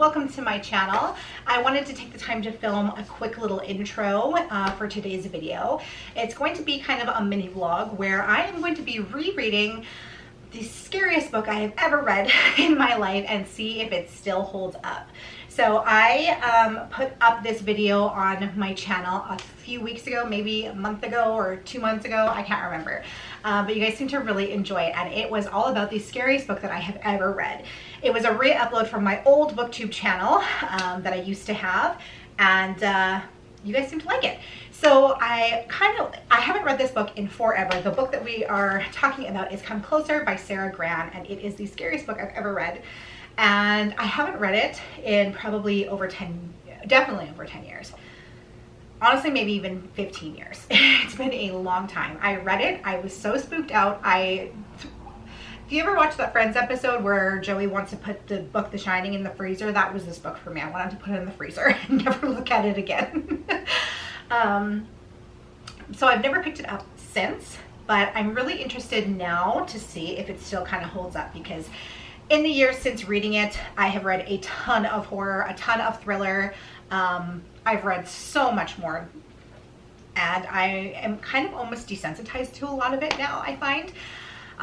welcome to my channel. I wanted to take the time to film a quick little intro for today's video. It's going to be kind of a mini vlog where I am going to be rereading the scariest book I have ever read in my life and see if it still holds up. So I put up this video on my channel a few weeks ago, maybe a month ago or 2 months ago, I can't remember. But you guys seem to really enjoy it, and it was all about the scariest book that I have ever read. It was a re-upload from my old booktube channel that I used to have, and you guys seem to like it. So I haven't read this book in forever. The book that we are talking about is Come Closer by Sarah Gran, and it is the scariest book I've ever read. And I haven't read it in probably definitely over 10 years. Honestly, maybe even 15 years. It's been a long time. I read it, I was so spooked out. If you ever watched that Friends episode where Joey wants to put the book The Shining in the freezer, that was this book for me. I wanted to put it in the freezer and never look at it again. So I've never picked it up since, but I'm really interested now to see if it still kind of holds up, because in the years since reading it, I have read a ton of horror, a ton of thriller. I've read so much more, and I am kind of almost desensitized to a lot of it now. I find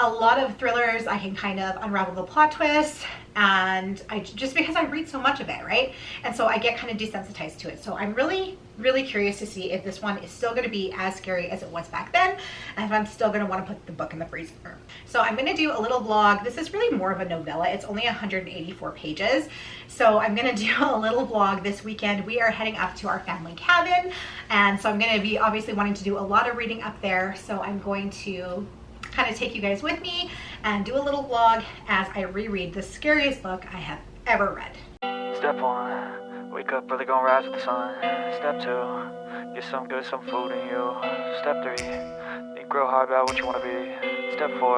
a lot of thrillers, I can kind of unravel the plot twist, and just because I read so much of it, right? And so I get kind of desensitized to it. So I'm really curious to see if this one is still going to be as scary as it was back then, and if I'm still going to want to put the book in the freezer. So I'm going to do a little vlog. This is really more of a novella. It's only 184 pages. So I'm going to do a little vlog this weekend. We are heading up to our family cabin, and so I'm going to be obviously wanting to do a lot of reading up there. So I'm going to kind of take you guys with me and do a little vlog as I reread the scariest book I have ever read. Step 1, wake up early, gonna rise with the sun. Step 2, get some food in you. Step 3, think real hard about what you wanna be. Step 4,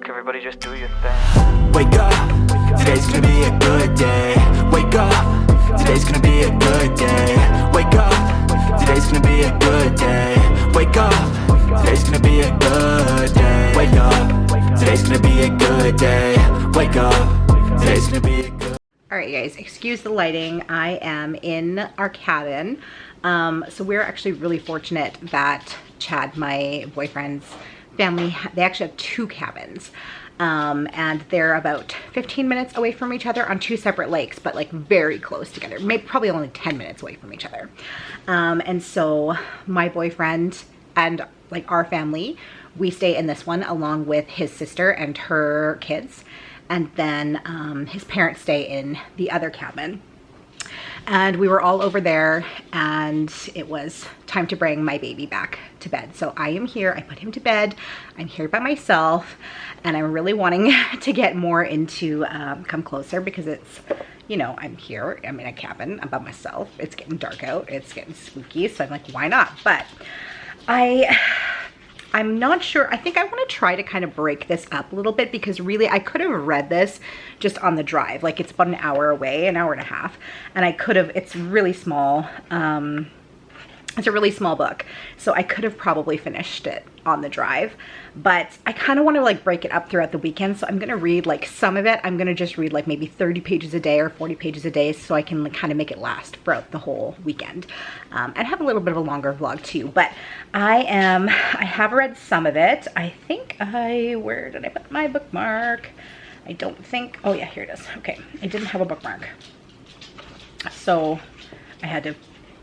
everybody just do your thing. Wake up, today's gonna be a good day. Wake up, today's gonna be a good day. Wake up, today's gonna be a good day. Wake up, today's gonna be a good day. Wake up, today's gonna be a good day. Wake up, today's gonna be a good. All right, guys, excuse the lighting. I am in our cabin. So we're actually really fortunate that Chad, my boyfriend's family, they actually have 2 cabins. And they're about 15 minutes away from each other on 2 separate lakes, but like very close together. Maybe probably only 10 minutes away from each other. And so my boyfriend and like our family, we stay in this one along with his sister and her kids. And then his parents stay in the other cabin. And we were all over there, and it was time to bring my baby back to bed. So I am here, I put him to bed, I'm here by myself, and I'm really wanting to get more into Come Closer, because it's, you know, I'm here, I'm in a cabin, I'm by myself, it's getting dark out, it's getting spooky, so I'm like, why not? But I'm not sure. I think I want to try to kind of break this up a little bit, because really I could have read this just on the drive. Like, it's about an hour away, an hour and a half. And I could have, it's really small. It's a really small book. So I could have probably finished it on the drive. But I kind of want to like break it up throughout the weekend. So I'm going to read like some of it. I'm going to just read like maybe 30 pages a day or 40 pages a day, so I can like, kind of make it last throughout the whole weekend. And have a little bit of a longer vlog too. But I have read some of it. I think where did I put my bookmark? I don't think, oh yeah, here it is. Okay, I didn't have a bookmark. So I had to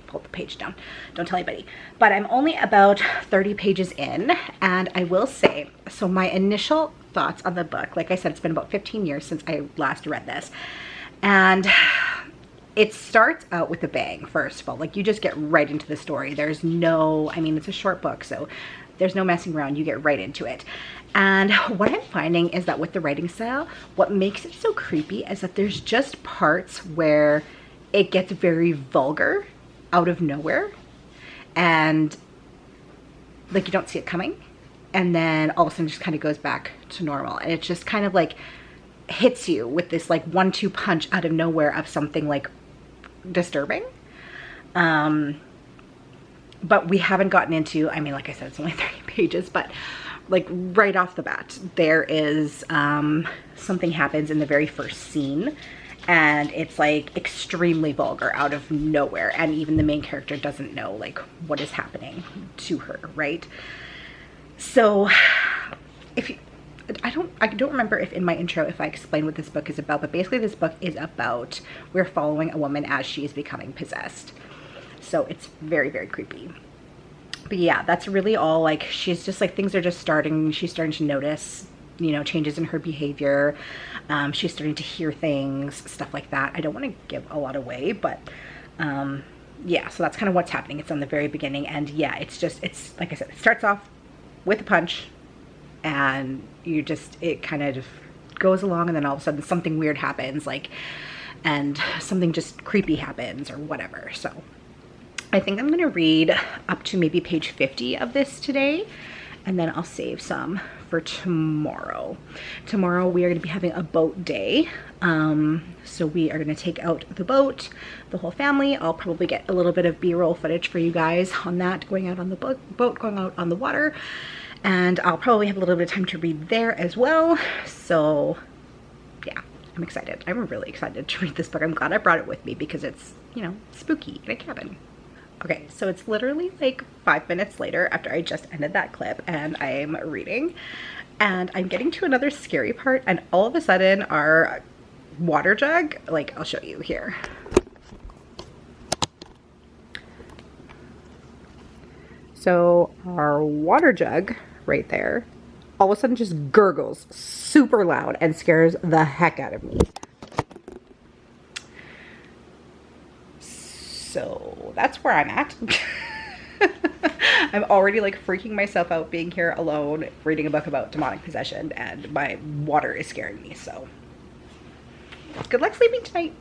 pull the page down. Don't tell anybody. But I'm only about 30 pages in, and I will say, so my initial thoughts on the book, like I said, it's been about 15 years since I last read this, and it starts out with a bang. First of all, like, you just get right into the story. There's no, I mean, it's a short book, so there's no messing around. You get right into it. And what I'm finding is that with the writing style, what makes it so creepy is that there's just parts where it gets very vulgar out of nowhere, and like you don't see it coming, and then all of a sudden it just kind of goes back to normal, and it just kind of like hits you with this like 1-2 punch out of nowhere of something like disturbing. But we haven't gotten into, I mean, like I said, it's only 30 pages, but like right off the bat, there is something happens in the very first scene, and it's like extremely vulgar out of nowhere, and even the main character doesn't know like what is happening to her, right? So if you, I don't remember if in my intro if I explained what this book is about, but basically this book is about, we're following a woman as she is becoming possessed. So it's very, very creepy. But yeah, that's really all. Like, she's just like, things are just starting, she's starting to notice, you know, changes in her behavior. She's starting to hear things, stuff like that. I don't want to give a lot away, but yeah, so that's kind of what's happening. It's on the very beginning, and yeah, it's just, it's like I said, it starts off with a punch, and you just, it kind of goes along, and then all of a sudden something weird happens, like, and something just creepy happens or whatever. So I think I'm gonna read up to maybe page 50 of this today, and then I'll save some for tomorrow. Tomorrow we are gonna be having a boat day. So we are gonna take out the boat, the whole family. I'll probably get a little bit of B-roll footage for you guys on that, going out on the boat, going out on the water. And I'll probably have a little bit of time to read there as well. So yeah, I'm excited. I'm really excited to read this book. I'm glad I brought it with me because it's, you know, spooky in a cabin. Okay, so it's literally like 5 minutes later after I just ended that clip, and I'm reading, and I'm getting to another scary part, and all of a sudden our water jug, like, I'll show you here. So our water jug right there all of a sudden just gurgles super loud and scares the heck out of me. So that's where I'm at. I'm already like freaking myself out being here alone reading a book about demonic possession, and my water is scaring me. So good luck sleeping tonight.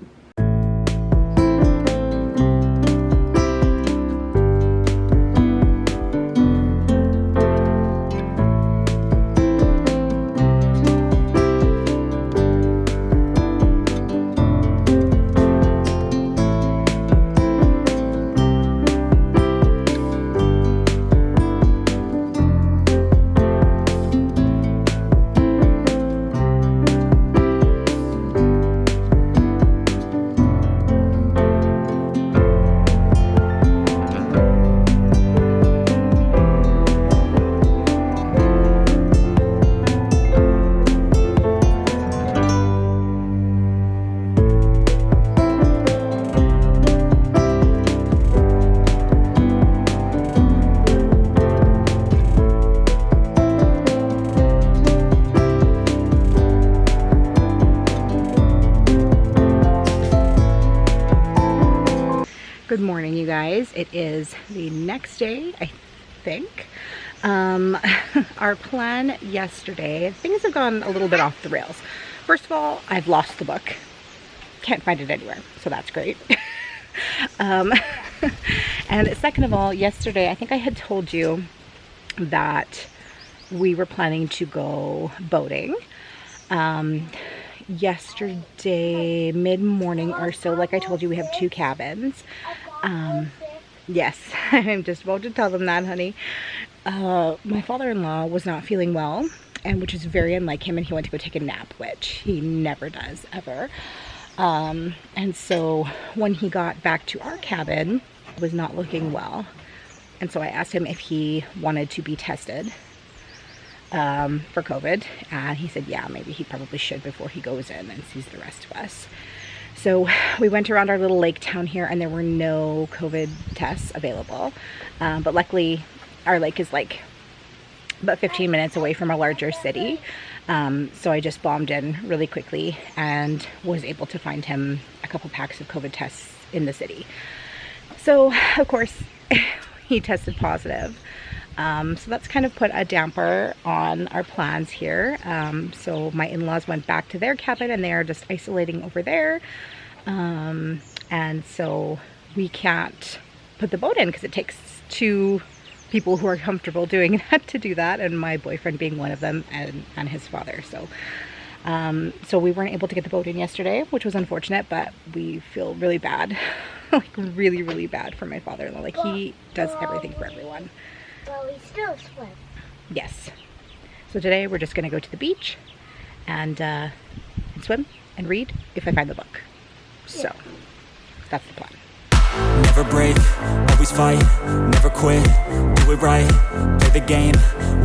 Good morning, you guys. It is the next day, I think. Our plan yesterday, things have gone a little bit off the rails. First of all, I've lost the book. Can't find it anywhere, so that's great. And second of all, yesterday, I think I had told you that we were planning to go boating. Yesterday, mid-morning or so, like I told you, we have 2 cabins. Yes, I'm just about to tell them that, honey. My father-in-law was not feeling well, and which is very unlike him, and he went to go take a nap, which he never does, ever. And so when he got back to our cabin, he was not looking well. And so I asked him if he wanted to be tested for COVID, and he said yeah, maybe he probably should before he goes in and sees the rest of us. So we went around our little lake town here, and there were no COVID tests available, but luckily our lake is like about 15 minutes away from a larger city, so I just bombed in really quickly and was able to find him a couple packs of COVID tests in the city. So of course he tested positive. So that's kind of put a damper on our plans here. So my in-laws went back to their cabin, and they are just isolating over there. And so we can't put the boat in because it takes 2 people who are comfortable doing that to do that, and my boyfriend being one of them, and his father. So so we weren't able to get the boat in yesterday, which was unfortunate, but we feel really bad. Like really, really bad for my father-in-law. Like, he does everything for everyone. Well, we still swim. Yes. So today we're just going to go to the beach and swim and read if I find the book. So that's the plan. Never break, always fight, never quit, do it right, play the game,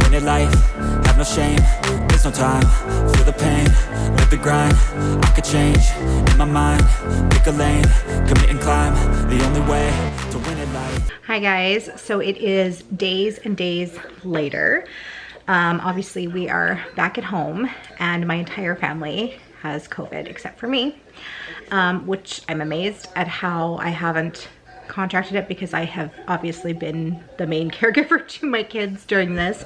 win it life, have no shame, there's no time, feel the pain, live the grind, I could change, in my mind, pick a lane, commit and climb, the only way to win it life. Hi guys, so it is days and days later. Obviously we are back at home and my entire family has COVID except for me, which I'm amazed at how I haven't contracted it because I have obviously been the main caregiver to my kids during this.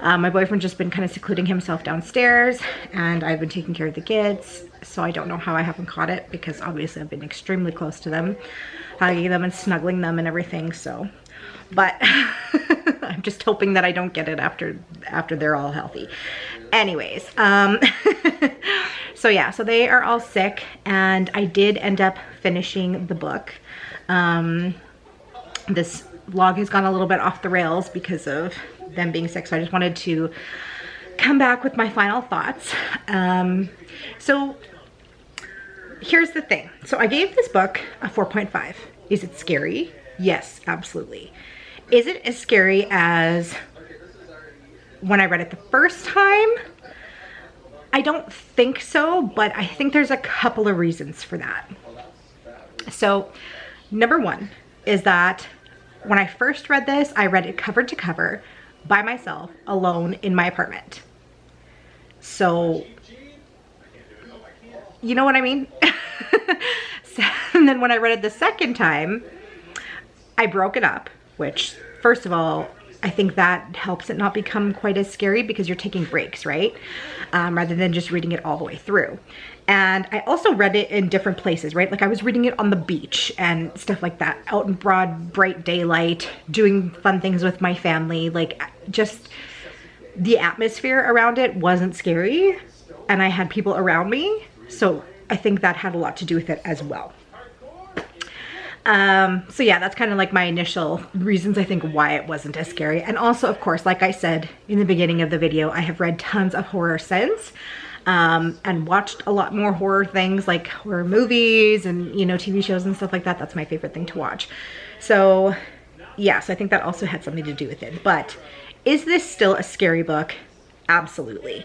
My boyfriend's just been kind of secluding himself downstairs and I've been taking care of the kids, so I don't know how I haven't caught it because obviously I've been extremely close to them, hugging them and snuggling them and everything, so. But I'm just hoping that I don't get it after they're all healthy. Anyways, so yeah, so they are all sick and I did end up finishing the book. This vlog has gone a little bit off the rails because of them being sick, so I just wanted to come back with my final thoughts. So here's the thing. So I gave this book a 4.5. Is it scary? Yes, absolutely. Is it as scary as when I read it the first time? I don't think so, but I think there's a couple of reasons for that. So number one is that when I first read this, I read it cover to cover by myself, alone in my apartment. So, you know what I mean? So, and then when I read it the second time, I broke it up, which first of all, I think that helps it not become quite as scary because you're taking breaks, right? Rather than just reading it all the way through. And I also read it in different places, right? Like I was reading it on the beach and stuff like that, out in broad, bright daylight, doing fun things with my family. Like just the atmosphere around it wasn't scary and I had people around me. So I think that had a lot to do with it as well. So yeah, that's kind of like my initial reasons I think why it wasn't as scary. And also, of course, like I said in the beginning of the video, I have read tons of horror since, and watched a lot more horror things like horror movies and, you know, TV shows and stuff like that. That's my favorite thing to watch. So yeah, so I think that also had something to do with it. But is this still a scary book? Absolutely.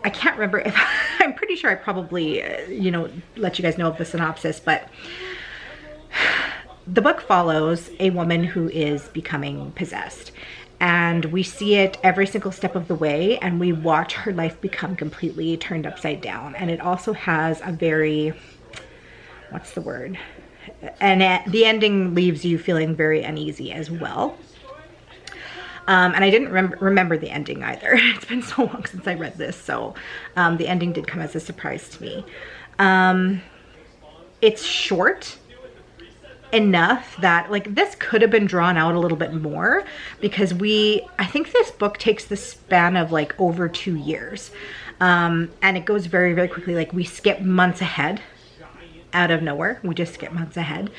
I can't remember if, I'm pretty sure I probably, you know, let you guys know of the synopsis, but the book follows a woman who is becoming possessed. And we see it every single step of the way and we watch her life become completely turned upside down. And it also has a very, what's the word? And the ending leaves you feeling very uneasy as well. And I didn't remember the ending either. It's been so long since I read this, so the ending did come as a surprise to me. It's short enough that like this could have been drawn out a little bit more because I think this book takes the span of like over 2 years. And it goes very, very quickly. Like we skip months ahead out of nowhere. We just skip months ahead.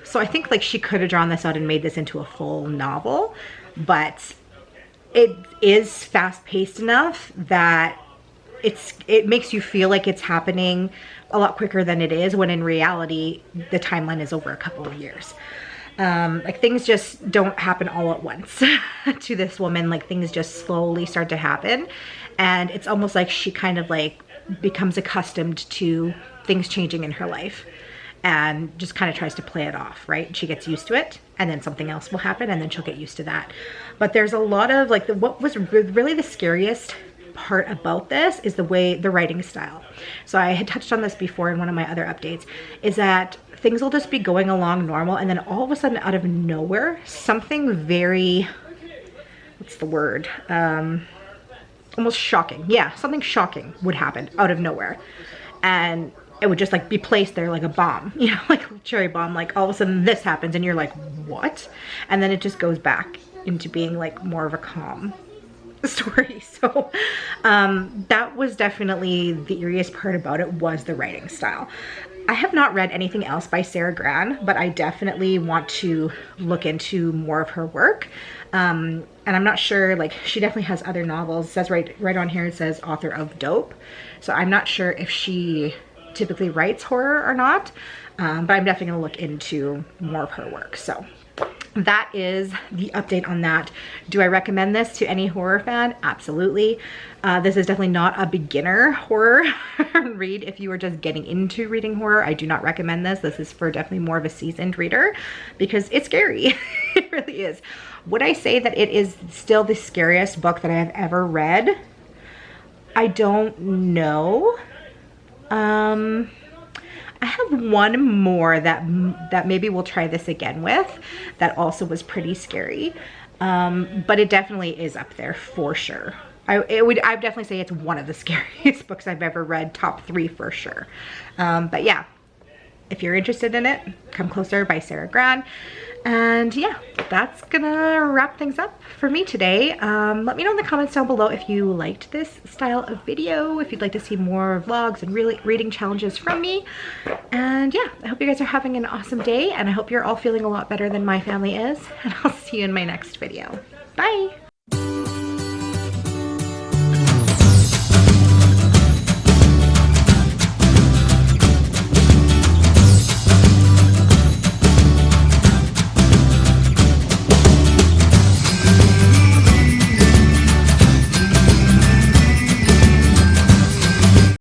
So I think like she could have drawn this out and made this into a full novel, but it is fast-paced enough that it makes you feel like it's happening a lot quicker than it is, when in reality the timeline is over a couple of years. Like things just don't happen all at once to this woman. Like things just slowly start to happen, and it's almost like she kind of like becomes accustomed to things changing in her life and just kind of tries to play it off, right? She gets used to it and then something else will happen and then she'll get used to that. But there's a lot of like, what was really the scariest part about this is the writing style. So I had touched on this before in one of my other updates, is that things will just be going along normal and then all of a sudden out of nowhere, something very, what's the word? Almost shocking. Yeah, something shocking would happen out of nowhere. And it would just like be placed there like a bomb, you know, like a cherry bomb. Like all of a sudden this happens and you're like, what? And then it just goes back into being like more of a calm story. So that was definitely the eeriest part about it, was the writing style. I have not read anything else by Sarah Gran, but I definitely want to look into more of her work. And I'm not sure, like, she definitely has other novels. It says right on here, it says author of Dope. So I'm not sure if she typically writes horror or not, but I'm definitely gonna look into more of her work. So that is the update on that. Do I recommend this to any horror fan? Absolutely. This is definitely not a beginner horror read. If you are just getting into reading horror, I do not recommend this. This is for definitely more of a seasoned reader because it's scary. It really is. Would I say that it is still the scariest book that I have ever read? I don't know. I have one more that maybe we'll try this again with that also was pretty scary, but it definitely is up there for sure. I'd definitely say it's one of the scariest books I've ever read, top 3 for sure. But yeah, if you're interested in it, Come Closer by Sarah Gran. And yeah, that's gonna wrap things up for me today. Let me know in the comments down below if you liked this style of video, if you'd like to see more vlogs and really reading challenges from me. And yeah, I hope you guys are having an awesome day, and I hope you're all feeling a lot better than my family is. And I'll see you in my next video. Bye!